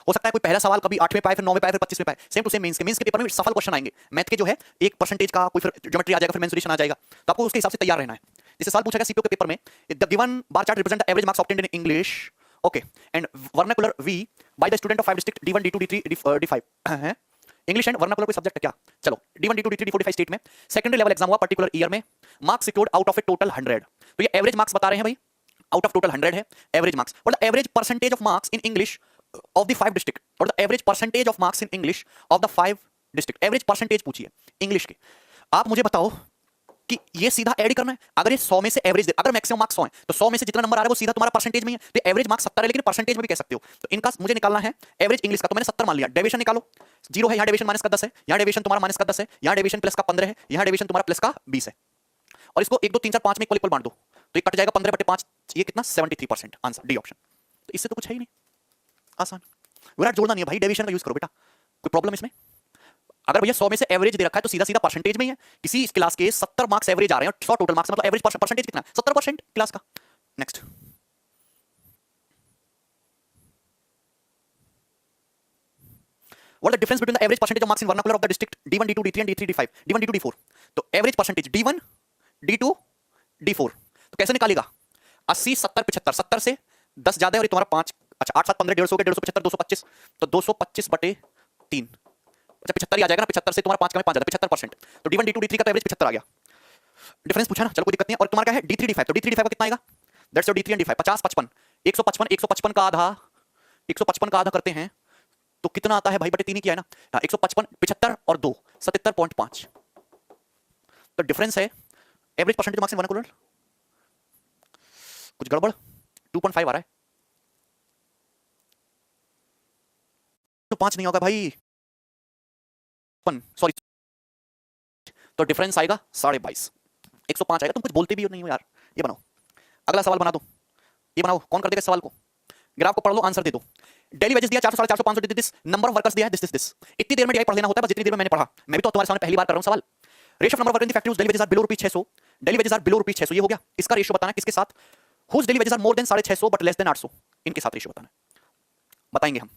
हो सकता है कोई पहला सवाल कभी 8 में पाए, फिर 9 में पाए, फिर 25 में पाए, सेम टू सेम मेंस के पेपर में सफल क्वेश्चन आएंगे मैथ के, जो है एक परसेंटेज का, कोई फिर ज्योमेट्री आ जाएगा, फिर मेंसुरेशन आ जाएगा, तो आपको उसके हिसाब से तैयार रहना है। जैसे सवाल पूछा गया सीपीओ के पेपर में, the given bar chart represent the average marks obtained in English, okay, and vernacular we by the student of 5 district D1 D2 D3 D5 है, इंग्लिश एंड वर्नाकुलर कोई सब्जेक्ट है क्या, चलो D1 D2 D3 D4 D5 state में secondary level exam हुआ particular year में, marks secured out of A total 100, तो ये एवरेज मार्क्स बता रहे हैं भाई, आउट ऑफ टोटल 100 है एवरेज मार्क्स, और the average percentage of marks in English of the 5 district, और the average percentage of marks in English of the 5 district, average percentage पूछिए इंग्लिश के। आप मुझे बताओ कि ये सीधा ऐड करना है, अगर ये 100 में से एवरेज, अगर मैक्सिमम मार्क्स 100 है तो 100 में से जितना नंबर आ रहा है वो सीधा तुम्हारा परसेंटेज में है, तो एवरेज मार्क्स 70 है लेकिन परसेंटेज में भी कह सकते हो, तो इनका मुझे निकालना है एवरेज इंग्लिश का, तो मैंने 70 मान लिया, डेविएशन निकालो, 0 है यहाँ, डेविएशन माइनस का 10 है, यहाँ डेविएशन तुम्हारा माइनस का 10 है, यहाँ डेविएशन प्लस का 15 है, यहाँ डेविएशन तुम्हारा प्लस का 20 है, और इसको 1 2 3 4 5 में इक्वल इक्वल बांट दो, तो ये कट जाएगा 15/5, ये कितना 73%, आंसर डी ऑप्शन, तो इससे तो कुछ है ही नहीं, आसान, विराट जोड़ना नहीं है भाई, डेविएशन का यूज करो बेटा, कोई प्रॉब्लम इसमें? अगर भैया 100 में से एवरेज दे रखा है तो सीधा सीधा परसेंटेज में ही है, किसी क्लास के 70 मार्क्स एवरेज आ रहे हैं और 100 टोटल मार्क्स, मतलब एवरेज परसेंटेज कितना है 70% क्लास का। Next, what the difference between the average percentage of marks in vernacular of the district D1 D2 D3 and D3 D5, D1 D2 D4, तो average percentage D1 D2 D4, तो कैसे निकालेगा, 80 70 75, 70 से 10 ज्यादा है और ये तुम्हारा 5, अच्छा 8 7 15 150 के 150 75 225, तो 225/3, अच्छा 75 ही आ जाएगा ना, 75 से तुम्हारा 5 कम है 5 ज्यादा 75%, तो D1 D2 D3 का तो एवरेज 75 आ गया, डिफरेंस पूछा ना, चलो कोई दिक्कत नहीं है, और तुम्हारा क्या है D3 D5, तो D3 D5 का कितना आएगा, that's your D3 and D5, 50 55 155 155 का आधा, 155 का आधा करते हैं तो कितना आता है भाई, बटे 3 ही किया है ना, 155 75 और 2 77.5, तो डिफरेंस है average percentage marks in vernacular, कुछ गड़बड़, 2.5 आ रहा है, तो 5 नहीं होगा भाई, सॉरी, तो डिफरेंस आएगा 22.5, 105 आएगा, तुम कुछ बोलते भी नहीं हो यार, ये बनाओ, अगला सवाल बना दो, ये बनाओ, कौन कर देगा इस सवाल को, ग्राफ को पढ़ लो, आंसर दे दो, डेली वेजेस दिया 400 450 500 दिस, नंबर ऑफ वर्कर्स दिया है दिस, इतनी देर में डीआई पढ़ लेना होता है, बस जितनी देर में मैंने पढ़ा, मैं भी तो तुम्हारे सामने पहली बार कर रहा हूं सवाल, ratio of number of workers in the factory daily wages are below ₹600, daily wages are below ₹600, ये हो गया, इसका रेशियो बताना किसके साथ, whose daily wages are more than 650 but less than 800, इनके साथ रेशियो बताना, बताएंगे हम,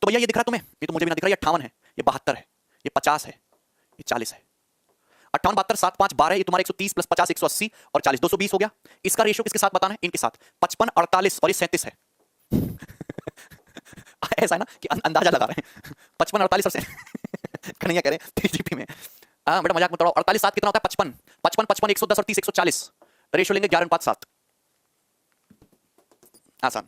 तो भैया ये दिख रहा तुम्हें, ये तो मुझे भी ना दिख रहा, ये 58 है, ये 72 है, ये 50 है, ये 40 है, 58 72 7 5 12, ये तुम्हारा 130 प्लस 50 180 और 40 220 हो गया, इसका रेशियो किसके साथ बताना है, इनके साथ, 55 48 और ये 37 है ऐसा है ना कि अंदाजा लगा रहे हैं 55 48 और कन्हैया कह रहे हैं 3GP में, हाँ बेटा मजाक मत उड़ाओ, 48 7 कितना होता है 55 55 55 110 और 30 140, रेशियो लेंगे 11:5 आसान,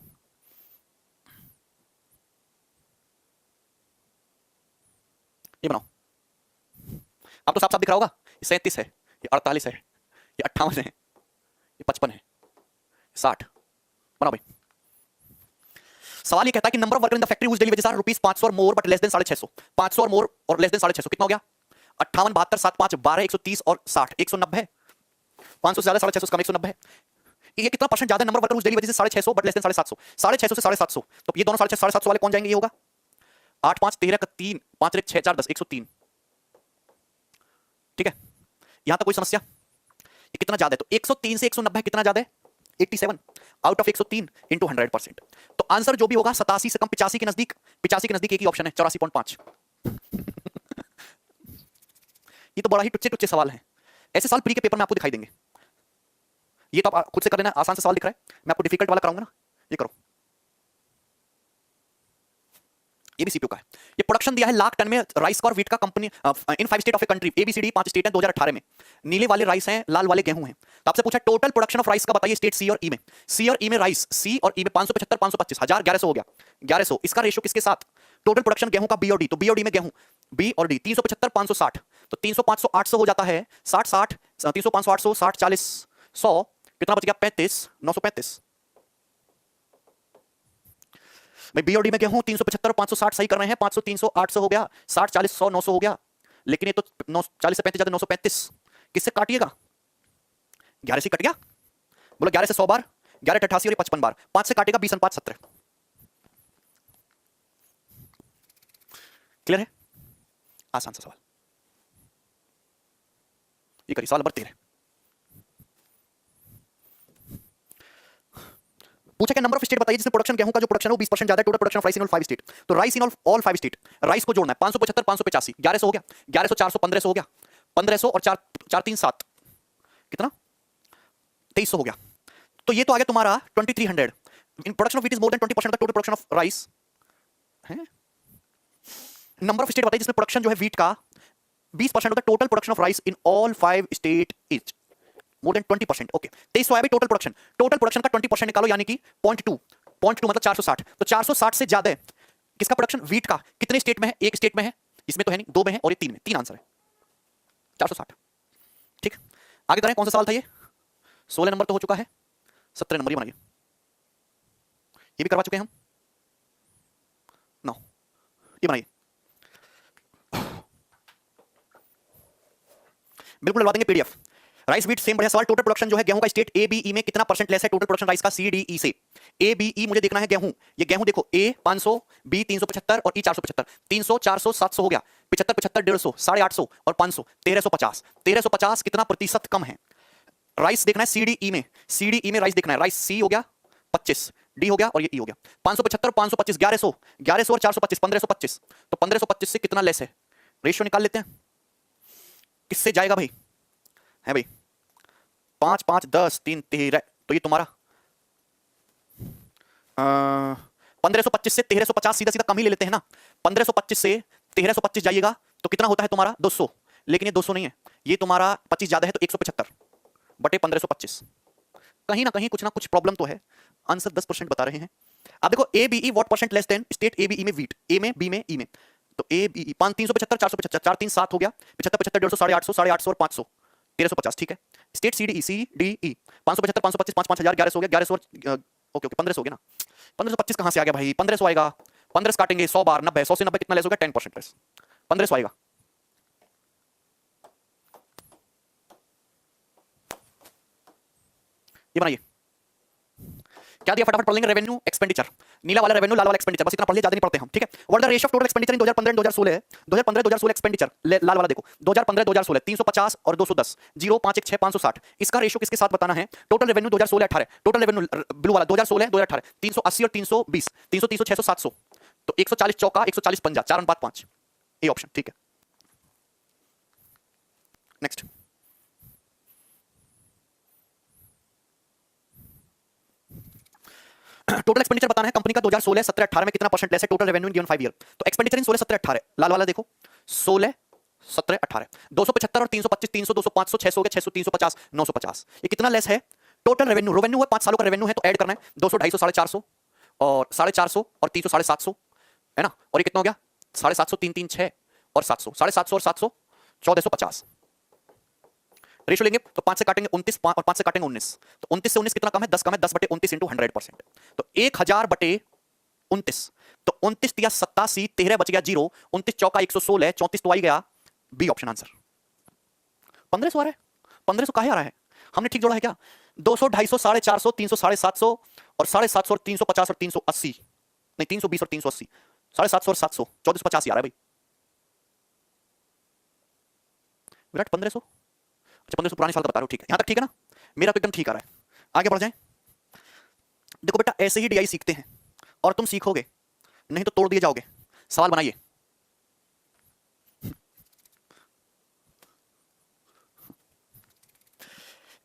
ये बनाओ, अब तो साफ साफ दिख रहा होगा, ये 37 है, ये 48 है, ये 58 है, ये 55 है, 60, बनाओ भाई। सवाल ये कहता है कि number of worker in the factory whose daily wages are ₹500 और मोर बट लेस देन 650, 500 और मोर और लेस देन 650, कितना हो गया, 58 72 7 5 12 130 और 60 190 है, 500 से ज्यादा 650 कम 190 है, ये कितना परसेंट ज्यादा number worker whose daily wages 650 but less than 750, 650 से 750, तो ये दोनों 750 वाले कौन जाएंगे, ये होगा 8 5 13 का 3 5 1 6 4 10 103, ठीक है, यहां तक कोई समस्या, ये कितना ज्यादा है, तो 103 से 190 कितना ज्यादा है, 87 आउट ऑफ 103 इंटू 100%। तो आंसर जो भी होगा 87 से कम 85 के नजदीक, 85 के नजदीक एक ही ऑप्शन है 84.5। ये तो बड़ा ही टुच्चे टुच्चे सवाल है, ऐसे सवाल प्री के पेपर में आपको दिखाई देंगे। ये तो आप खुद से कर लेना, आसान से सवाल दिख रहा है, मैं आपको डिफिकल्ट वाला कराऊंगा ना, ये करो। ये भी सीपीयू का है। ये प्रोडक्शन दिया है लाख टन में राइस का और वीट का company in 5 state of a country, ABCD 5 state हैं 2018 में। नीले वाले राइस हैं, लाल वाले गेहूं हैं। तो आपसे पूछा टोटल प्रोडक्शन ऑफ राइस का बताइए स्टेट सी और ई में। सी और ई में राइस, सी और ई में 575 525 1000 1100 हो गया 1100। इसका रेशियो किसके साथ? टोटल प्रोडक्शन गेहूं का बी और डी, तो बी और डी में गेहूं बी और डी 375 560, तो 300 500 800 हो जाता है 60 60 300 500 800 60 40 100, कितना बच गया 35 935। भाई बी और डी में गेहूं 375 560 सही कर रहे हैं, 500 300 800 हो गया, 60 40 100 900 हो गया। लेकिन ये तो 40 से 35 ज्यादा 935, किससे काटिएगा? 11 से कट गया, बोलो 11 से 100 बार, 11 88 और 55 बार, 5 से काटेगा 20 5 17। क्लियर है? आसान सा सवाल। ये करिए सवाल नंबर 13। पूछा क्या नंबर ऑफ स्टेट बताइए जिसमें प्रोडक्शन गेहूं का जो प्रोडक्शन है वो 20% ज्यादा है, total production of rice in all 5 state. तो rice in all 5 state, rice को जोड़ना है 575 585 1100 हो गया, 1100 400 1500 हो गया, 1500 और 4 4 3 7 कितना 2300 हो गया। तो ये तो आ गया तुम्हारा 2300। In production of wheat is more than 20% of total production of rice है। नंबर ऑफ स्टेट बताइए जिसमें प्रोडक्शन जो है व्हीट का 20% of the total production of rice in all 5 state is more than 20%। Okay 2300 आया भाई टोटल प्रोडक्शन, टोटल प्रोडक्शन का 20% निकालो यानी कि 0.2 मतलब 460। तो 460 से ज्यादा है किसका प्रोडक्शन? व्हीट का। कितने स्टेट में है? एक स्टेट में है, इसमें तो है नहीं, दो में है और ये तीन में, तीन आंसर है 460। ठीक, आगे करें, कौन सा सवाल था ये? 16 नंबर तो हो चुका है, 17 नंबर ये बनाइए, ये भी करवा चुके हैं हम। 9 ये बनाइए, बिल्कुल डलवा देंगे पीडीएफ। राइस व्हीट सेम बढ़िया सवाल। टोटल प्रोडक्शन जो है गेहूं का स्टेट ए बी ई में कितना परसेंट लेस है टोटल प्रोडक्शन राइस का सी डी ई से? ए बी ई मुझे देखना है गेहूं, ये गेहूं देखो, ए 500 बी 375 और ई 475, 300 400 700 हो गया, 75 75 150 850 और 500 1350। 1350 कितना प्रतिशत कम है? राइस देखना है सी डी ई में, सी डी ई में राइस देखना है। राइस सी हो गया 25, डी हो गया और ये ई हो गया। 575 525 1100 1100 और 425 1525, तो 1525 से कितना लेस है? रेशियो निकाल लेते हैं, किससे जाएगा भाई? है भाई 5 5 10 3 13, तो ये तुम्हारा 1525 से 1350 सीधा सीधा कम ही ले लेते हैं ना। 1525 से 1325 जाइएगा तो कितना होता है तुम्हारा 200, लेकिन ये 200 नहीं है, ये तुम्हारा 25 ज्यादा है तो 175 बटे 1525। कहीं ना कुछ प्रॉब्लम तो है। आंसर 10% बता रहे हैं। अब देखो A B E what percent less than state A B E में व्हीट, ए में बी में ई में, तो ए बी ई 375 475 4 3 7 हो गया, 75 75 150 850 850 और 500 1350। ठीक है, स्टेट सी डी ई 575 525 5 5000 1100 हो गया, 1100 और ओके ओके 1500 हो गया ना। 1525 कहां से आ गया भाई? 1500 आएगा, 15 काटेंगे 100 बार 90, 100 से 90 कितना लेस हो गया? 10% लेस, 1500 आएगा। ये बनाइए, क्या दिया फटाफट पढ़ लेंगे। रेवेन्यू एक्सपेंडिचर, नीला वाला रेवेन्यू लाल वाला एक्सपेंडिचर, बस इतना पढ़ लिया, ज्यादा नहीं पढ़ते हम। ठीक है, what the ratio of total expenditure in 2015 2016 है। 2015 2016 एक्सपेंडिचर लाल वाला देखो, 2015 2016 350 और 210 0 5 1 6 560, इसका रेशियो किसके साथ बताना है? Total revenue 2016 18, total revenue blue वाला 2016 2018 380 और 320 300 300 600 700, तो 140 चौका 140 पंजा 4/5, ये ऑप्शन। ठीक है, नेक्स्ट। टोटल एक्सपेंडिचर बताना है कंपनी का 2016 17 18 में कितना परसेंट लेस है total revenue in given 5 year. तो एक्सपेंडिचर इन 16 17 18, लाल वाला देखो 16 17 18 275 और 325 300 200 500 600 हो गया, 600 350 950, ये कितना लेस है? टोटल रेवेन्यू, रेवेन्यू है 5 सालों का रेवेन्यू है तो ऐड करना है 200 250 450 और 450 और 300 750 है ना, और ये कितना हो गया 750 3 3 6 और 700 750 और 700 1450। रेशियो लेंगे तो 5 से काटेंगे 29 और 5 से काटेंगे 19, तो 29 से 19 कितना कम है? 10 कम है, 10 बटे 29 इंटू 100%, तो 1000 बटे 29, तो 29 दिया 87, 13 बच गया 0, 29 चौका 116, 34 तो आ ही गया, बी ऑप्शन आंसर। 1500 आ रहा है, 1500 काहे आ रहा है? हमने ठीक जोड़ा है क्या? 200 250 450 300 750 और 750 और 350 और 380, नहीं 320 और 380, 750 और 700 1450 आ रहा है भाई। विराट 1500, अच्छा 1500 पुराने साल का बता रहा हूं, ठीक है, यहां तक ठीक है ना? मेरा तो एकदम ठीक आ रहा है। आगे बढ़ जाएं, देखो बेटा ऐसे ही डीआई सीखते हैं और तुम सीखोगे, नहीं तो तोड़ दिए जाओगे। सवाल बनाइए।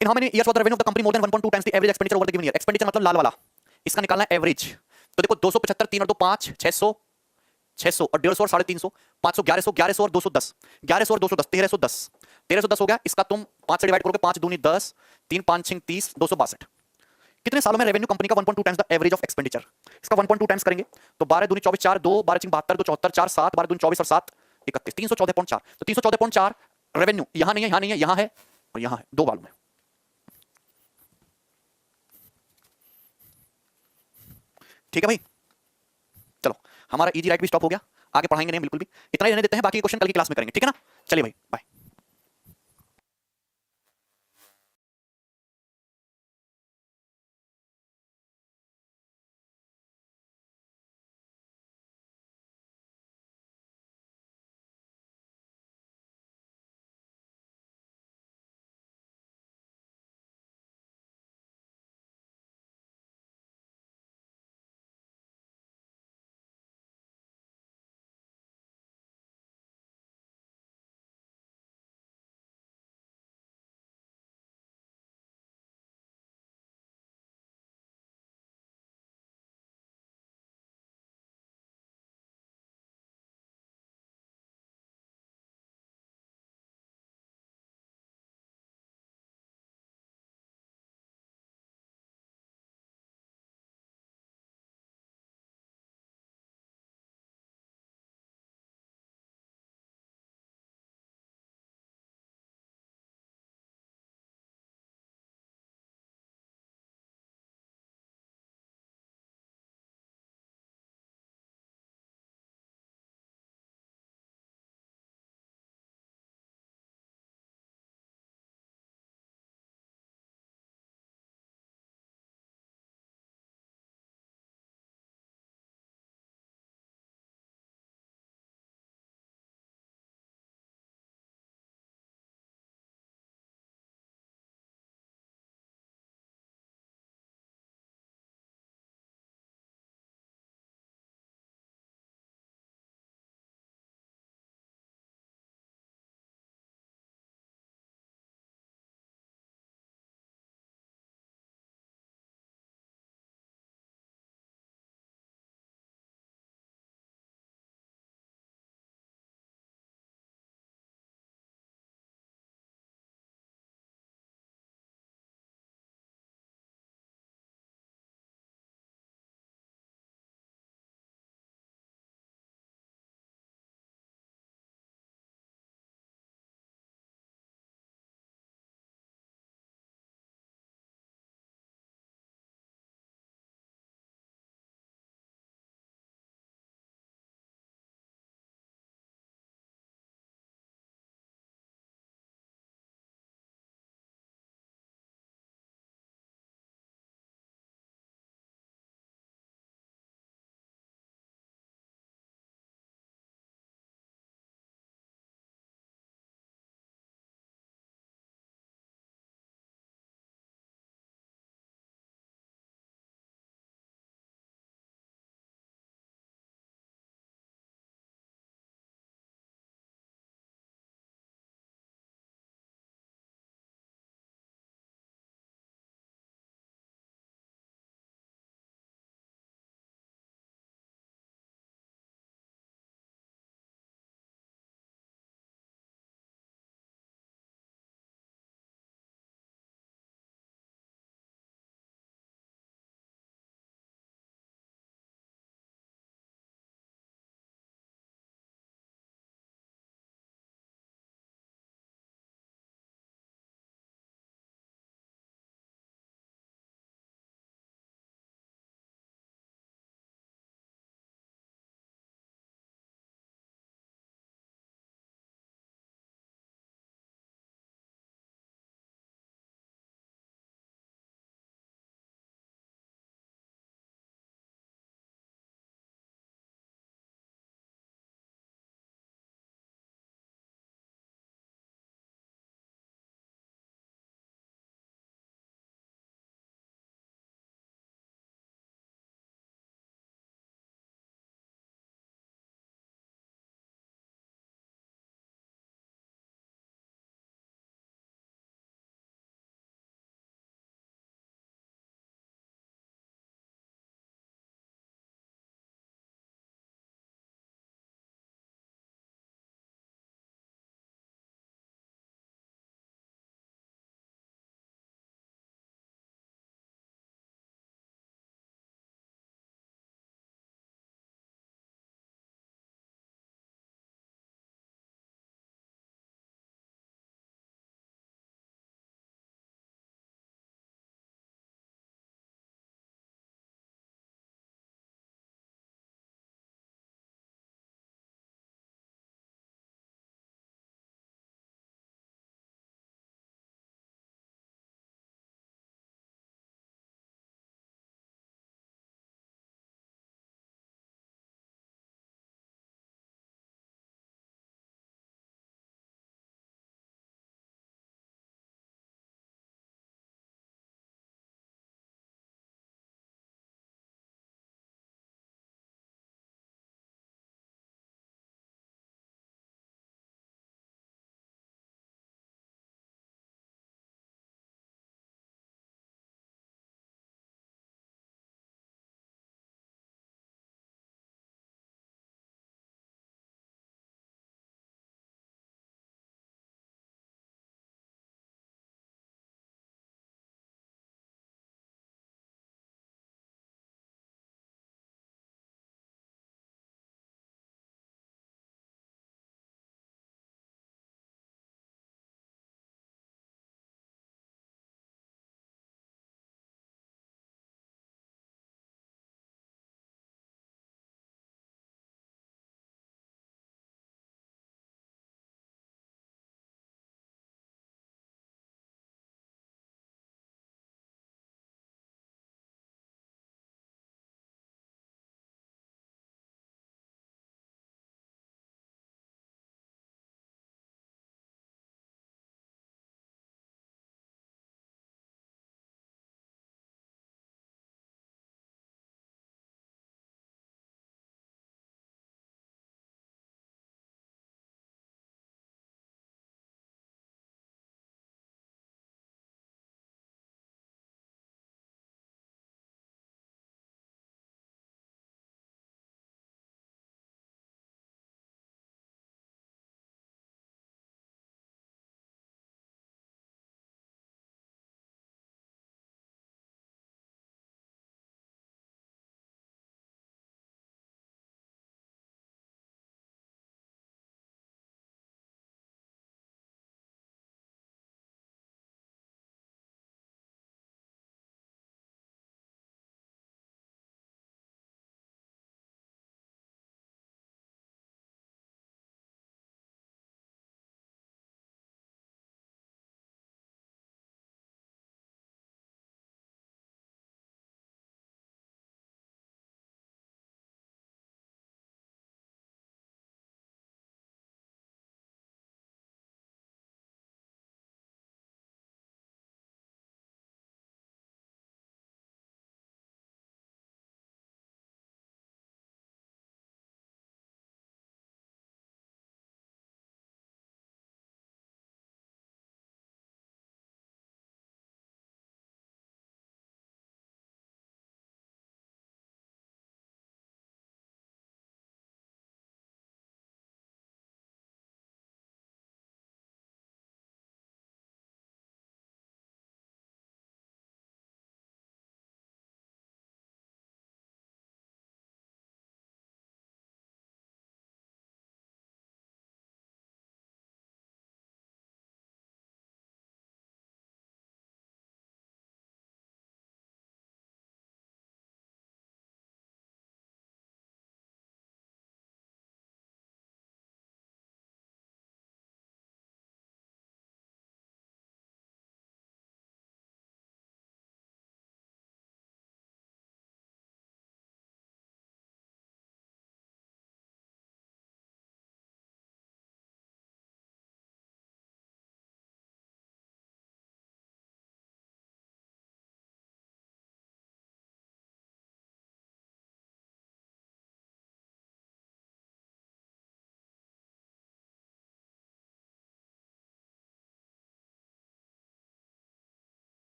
In how many years was the revenue of the company more than 1.2 times the average expenditure over the given year. Expenditure मतलब लाल वाला, इसका निकालना है एवरेज। तो देखो 275, 3 और 2 5, 600, 600 और 150 और 350, 500, 1100, 1100 और 210, 1100 और 210, 1310, 1310 हो गया। इसका तुम 5 से डिवाइड करोगे, 5 दूनी 10, 3 5 6 30, 262। कितने सालों में रेवेन्यू कंपनी का 1.2 times the average of expenditure. इसका 1.2 टाइम्स करेंगे तो 12 दूनी 24, 4 2, 12 6 72, 2 74, 4 7, 12 दूनी 24 और 7 31, 314.4। तो 314.4 रेवेन्यू यहां नहीं है, यहां नहीं है, यहां है और यहां है, दो बालों में। ठीक है भाई, चलो हमारा इजी राइट भी स्टॉप हो गया, आगे पढ़ाएंगे नहीं बिल्कुल भी। इतना ही रहने देते हैं, बाकी क्वेश्चन कल की क्लास में करेंगे, ठीक है ना। चलिए भाई, बाय।